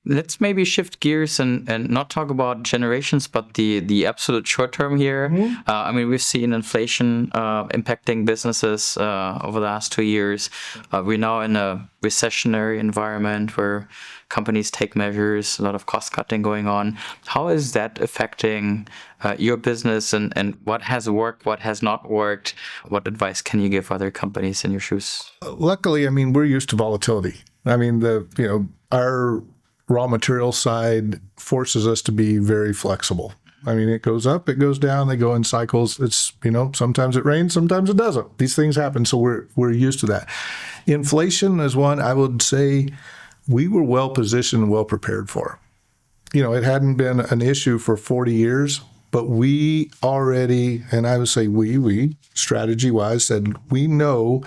Let's maybe shift gears and not talk about generations, but the absolute short term here. I mean, we've seen inflation impacting businesses over the last 2 years. We're now in a recessionary environment where companies take measures, a lot of cost cutting going on. How is that affecting your business, and what has worked, what has not worked? What advice can you give other companies in your shoes? Luckily, I mean, we're used to volatility. I mean, our raw material side forces us to be very flexible. I mean, it goes up, it goes down, they go in cycles. It's, sometimes it rains, sometimes it doesn't. These things happen, so we're used to that. Inflation is one I would say we were well positioned and well prepared for. It hadn't been an issue for 40 years, but we already, and I would say we strategy-wise said, we know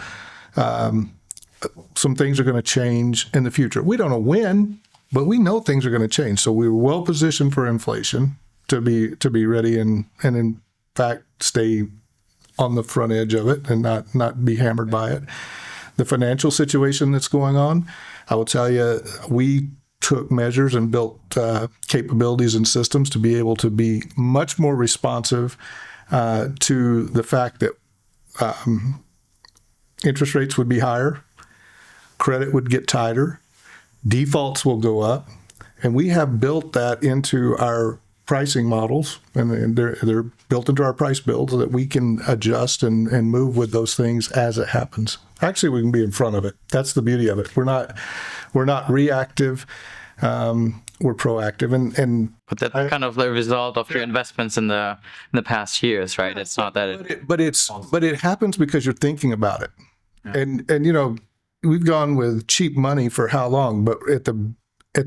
some things are going to change in the future. We don't know when, but we know things are going to change. So we were well positioned for inflation to be ready and in fact stay on the front edge of it and not be hammered by it. The financial situation that's going on, I will tell you, we took measures and built capabilities and systems to be able to be much more responsive to the fact that interest rates would be higher, credit would get tighter, defaults will go up, and we have built that into our pricing models, and they're built into our price builds so that we can adjust and move with those things as it happens. Actually, we can be in front of it. That's the beauty of it. We're not reactive. We're proactive, But that's kind of the result of your investments in the past years, right? It's not that but it happens because you're thinking about it, and we've gone with cheap money for how long? But at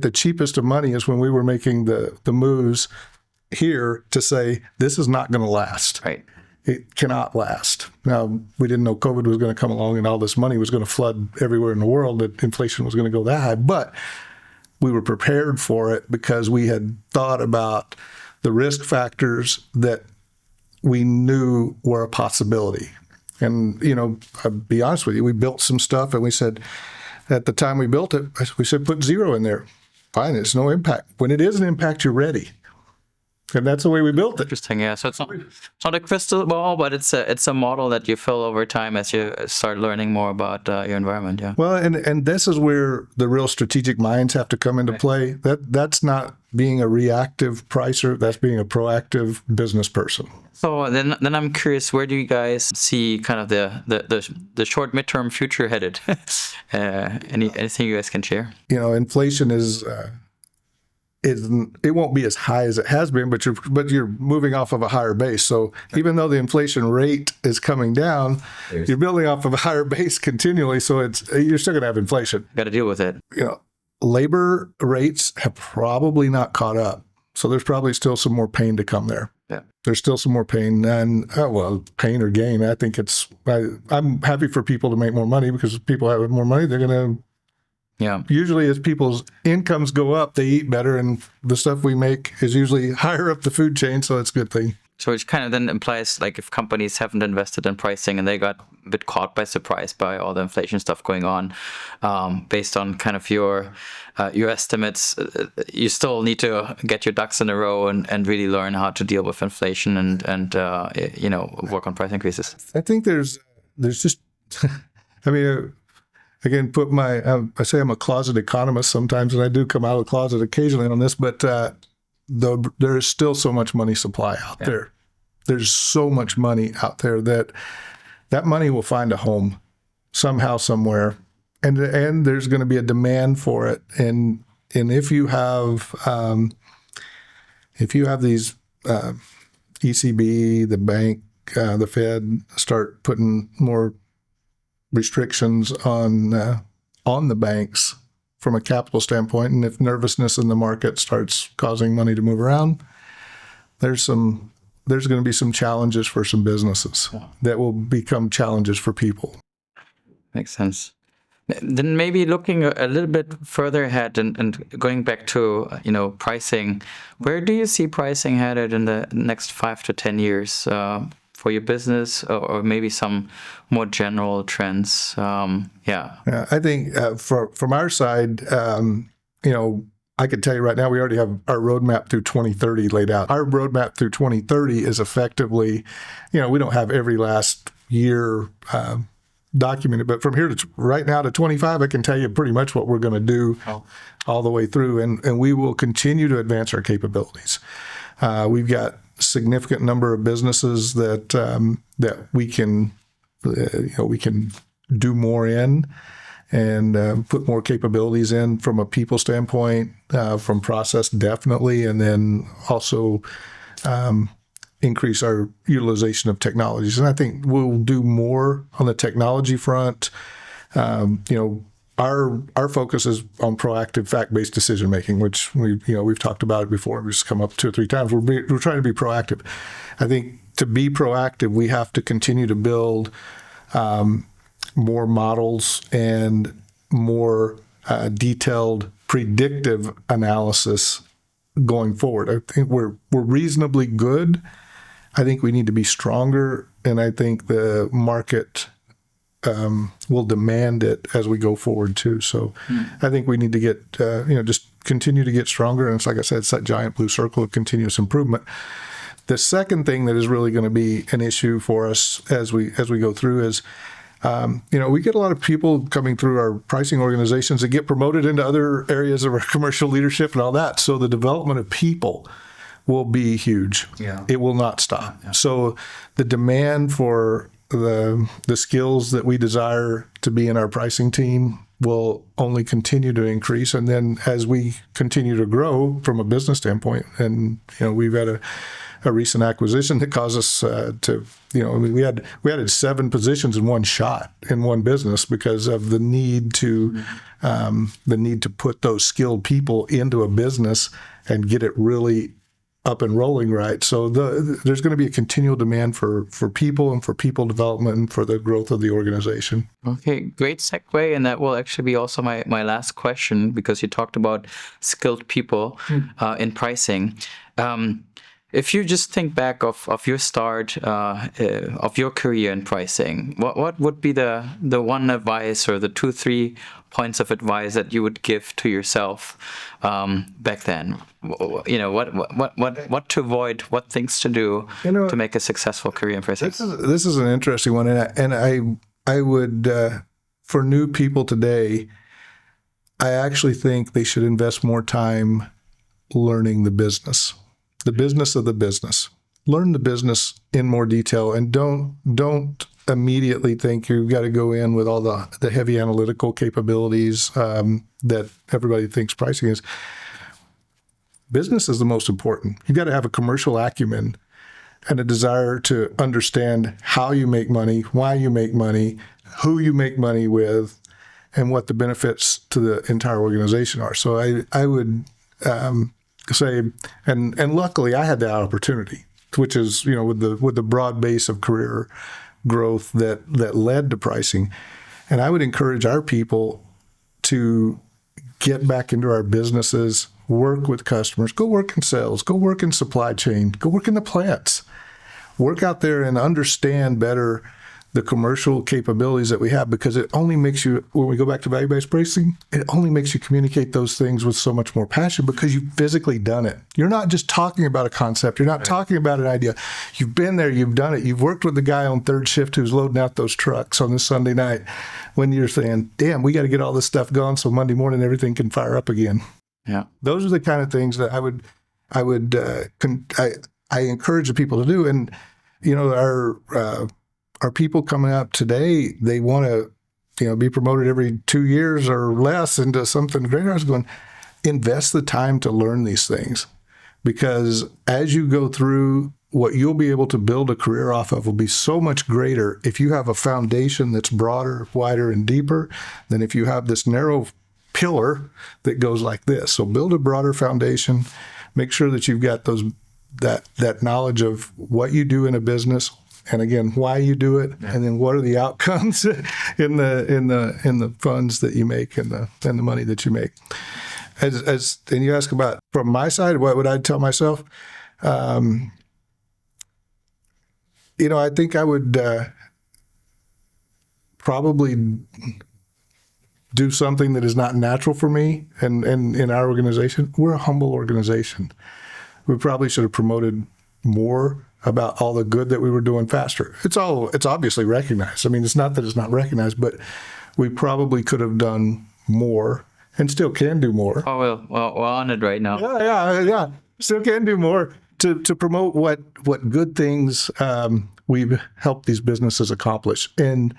the cheapest of money is when we were making the moves here to say this is not going to last. Right. It cannot last. Now, we didn't know COVID was going to come along and all this money was going to flood everywhere in the world, that inflation was going to go that high. But we were prepared for it because we had thought about the risk factors that we knew were a possibility. And, I'll be honest with you, we built some stuff and we said, at the time we built it, we said, put zero in there. Fine, it's no impact. When it is an impact, you're ready. And that's the way we built it. Interesting, yeah. So it's not a crystal ball, but it's a model that you fill over time as you start learning more about your environment, yeah. Well, and this is where the real strategic minds have to come into play. That's not being a reactive pricer, that's being a proactive business person. So then I'm curious, where do you guys see kind of the short midterm future headed? Anything you guys can share? Inflation is it won't be as high as it has been, but you're moving off of a higher base. So even though the inflation rate is coming down, you're building off of a higher base continually. So you're still going to have inflation. Got to deal with it. Labor rates have probably not caught up. So there's probably still some more pain to come there. Yeah. There's still some more pain, and pain or gain. I think I'm happy for people to make more money, because if people have more money, they're going to. Yeah. Usually as people's incomes go up, they eat better, and the stuff we make is usually higher up the food chain, so it's a good thing. So it kind of then implies, like, if companies haven't invested in pricing and they got a bit caught by surprise by all the inflation stuff going on, based on kind of your estimates, you still need to get your ducks in a row and really learn how to deal with inflation and work on price increases. I think there's just, I mean, again, I say I'm a closet economist sometimes, and I do come out of the closet occasionally on this, but there is still so much money supply out there. There's so much money out there that money will find a home somehow, somewhere, and there's going to be a demand for it. And if you have these ECB, the bank, the Fed start putting more restrictions on the banks from a capital standpoint, and if nervousness in the market starts causing money to move around, there's going to be some challenges for some businesses that will become challenges for people. Makes sense. Then maybe looking a little bit further ahead and going back to pricing, where do you see pricing headed in the next 5 to 10 years? For your business, or maybe some more general trends? I think from our side, I can tell you right now, we already have our roadmap through 2030 laid out. Our roadmap through 2030 is effectively, we don't have every last year documented, but from here to right now to 25, I can tell you pretty much what we're going to do all the way through, and we will continue to advance our capabilities. We've got a significant number of businesses that we can do more in and put more capabilities in from a people standpoint, from process definitely, and then also increase our utilization of technologies. And I think we'll do more on the technology front. Our focus is on proactive, fact-based decision making, which we've talked about it before. We've just come up 2 or 3 times. We're trying to be proactive. I think to be proactive, we have to continue to build more models and more detailed predictive analysis going forward. I think we're reasonably good. I think we need to be stronger, and I think the market will demand it as we go forward too. So I think we need to get just continue to get stronger. And it's like I said, it's that giant blue circle of continuous improvement. The second thing that is really going to be an issue for us as we go through is, we get a lot of people coming through our pricing organizations that get promoted into other areas of our commercial leadership and all that. So the development of people will be huge. Yeah. It will not stop. Yeah. So the demand for the skills that we desire to be in our pricing team will only continue to increase. And then as we continue to grow from a business standpoint, and we've had a recent acquisition that caused us to, we added 7 positions in one shot in one business because of the need to put those skilled people into a business and get it really up and rolling right. So there's going to be a continual demand for people and for people development and for the growth of the organization. Okay, great segue. And that will actually be also my last question, because you talked about skilled people in pricing. If you just think back of your start of your career in pricing, what would be the one advice or the 2, 3 points of advice that you would give to yourself back then? What to avoid, what things to do to make a successful career in pricing? This is an interesting one, and I would for new people today, I actually think they should invest more time learning the business of the business. Learn the business in more detail, and don't immediately think you've got to go in with all the heavy analytical capabilities that everybody thinks pricing is. Business is the most important. You've got to have a commercial acumen and a desire to understand how you make money, why you make money, who you make money with, and what the benefits to the entire organization are. So I would say, and luckily I had that opportunity, which is, with the broad base of career growth that led to pricing. And I would encourage our people to get back into our businesses, work with customers, go work in sales, go work in supply chain, go work in the plants, work out there and understand better the commercial capabilities that we have, because it only makes you, when we go back to value-based pricing, it only makes you communicate those things with so much more passion because you've physically done it. You're not just talking about a concept. You're not talking about an idea. You've been there. You've done it. You've worked with the guy on third shift who's loading out those trucks on this Sunday night when you're saying, damn, we got to get all this stuff going so Monday morning everything can fire up again. Yeah. Those are the kind of things that I encourage the people to do. And, our people coming up today, they want to, be promoted every 2 years or less into something greater. I was going, invest the time to learn these things, because as you go through, what you'll be able to build a career off of will be so much greater if you have a foundation that's broader, wider, and deeper than if you have this narrow pillar that goes like this. So build a broader foundation. Make sure that you've got that knowledge of what you do in a business, and again, why you do it, and then what are the outcomes in the funds that you make and the money that you make. And you ask about, from my side, what would I tell myself? I think I would probably do something that is not natural for me and in our organization. We're a humble organization. We probably should have promoted more about all the good that we were doing faster. It's obviously recognized. I mean, it's not that it's not recognized, but we probably could have done more and still can do more. Oh, well, we're on it right now. Yeah. Still can do more to promote what good things we've helped these businesses accomplish. And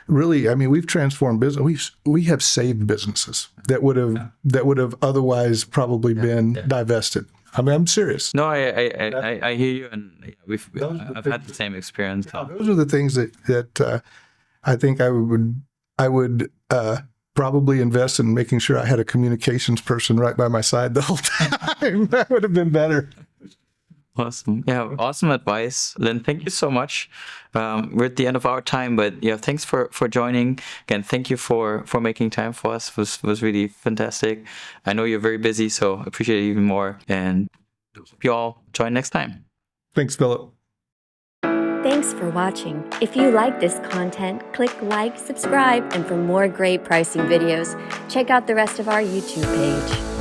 really, I mean, we've transformed business. We have saved businesses that would have otherwise probably been divested. I mean, I'm serious. No, I hear you, and I've had the same experience. Yeah, those are the things that I think I would probably invest in making sure I had a communications person right by my side the whole time. That would have been better. Awesome. Yeah, awesome advice. Lynn, thank you so much. We're at the end of our time, but yeah, thanks for joining. Again, thank you for making time for us. It was really fantastic. I know you're very busy, so I appreciate it even more. And hope you all join next time. Thanks, Philip. Thanks for watching. If you like this content, click like, subscribe, and for more great pricing videos, check out the rest of our YouTube page.